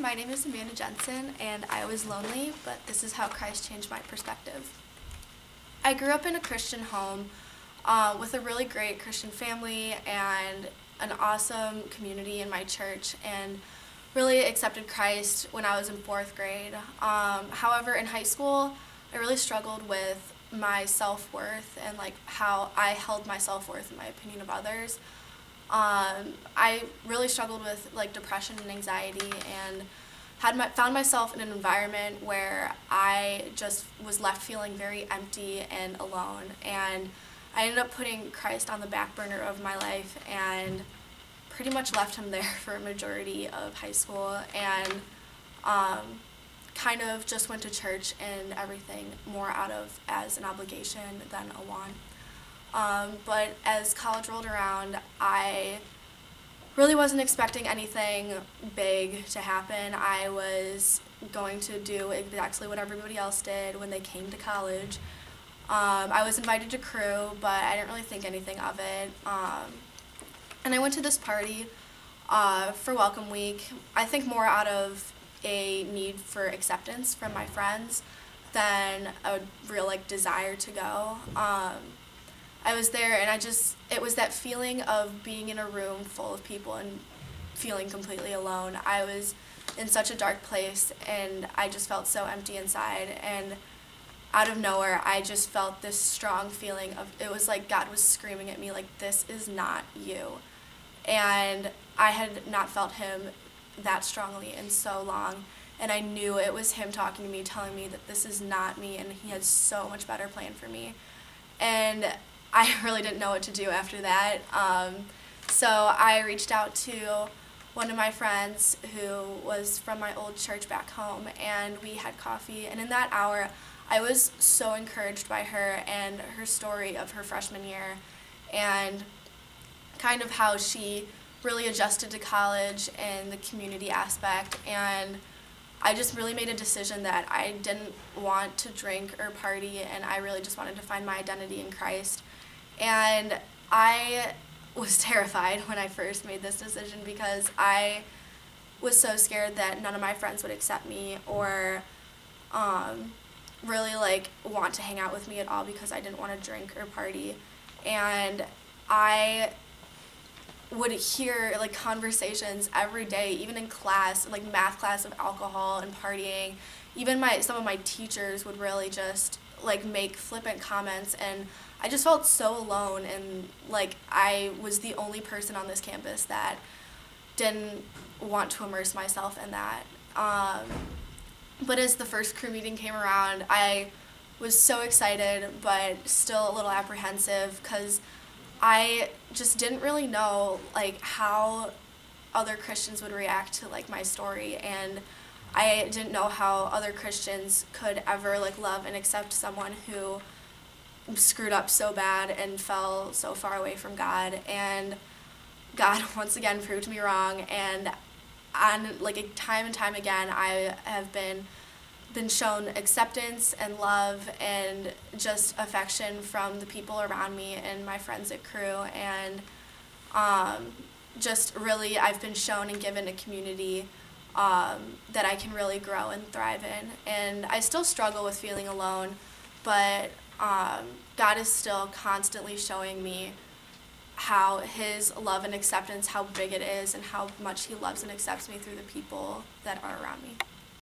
my name is Amanda Jensen, and I was lonely, but this is how Christ changed my perspective. I grew up in a Christian home with a really great Christian family and an awesome community in my church, and really accepted Christ when I was in 4th grade. However, in high school, I really struggled with my self-worth and how I held my self-worth in my opinion of others. I really struggled with depression and anxiety, and found myself in an environment where I just was left feeling very empty and alone, and I ended up putting Christ on the back burner of my life and pretty much left him there for a majority of high school, and kind of just went to church and everything more out of as an obligation than a want. But as college rolled around, I really wasn't expecting anything big to happen. I was going to do exactly what everybody else did when they came to college. I was invited to crew, but I didn't really think anything of it. And I went to this party for Welcome Week, I think more out of a need for acceptance from my friends than a real desire to go. I was there, and it was that feeling of being in a room full of people and feeling completely alone. I was in such a dark place, and I just felt so empty inside, and out of nowhere, I just felt this strong feeling of, it was like God was screaming at me, this is not you. And I had not felt him that strongly in so long, and I knew it was him talking to me, telling me that this is not me, and he had so much better plan for me. And I really didn't know what to do after that. So I reached out to one of my friends who was from my old church back home, and we had coffee, and in that hour I was so encouraged by her and her story of her freshman year, and kind of how she really adjusted to college and the community aspect. And I just really made a decision that I didn't want to drink or party, and I really just wanted to find my identity in Christ. And I was terrified when I first made this decision, because I was so scared that none of my friends would accept me or really want to hang out with me at all, because I didn't want to drink or party. And I would hear conversations every day, even in class, math class, of alcohol and partying. Even some of my teachers would really just make flippant comments, and I just felt so alone, and I was the only person on this campus that didn't want to immerse myself in that. But as the first crew meeting came around, I was so excited, but still a little apprehensive, because I just didn't really know how other Christians would react to my story, and I didn't know how other Christians could ever love and accept someone who screwed up so bad and fell so far away from God. And God once again proved me wrong, and on time and time again I have been shown acceptance and love and just affection from the people around me and my friends at crew, and just really I've been shown and given a community that I can really grow and thrive in. And I still struggle with feeling alone, but God is still constantly showing me how his love and acceptance, how big it is, and how much he loves and accepts me through the people that are around me.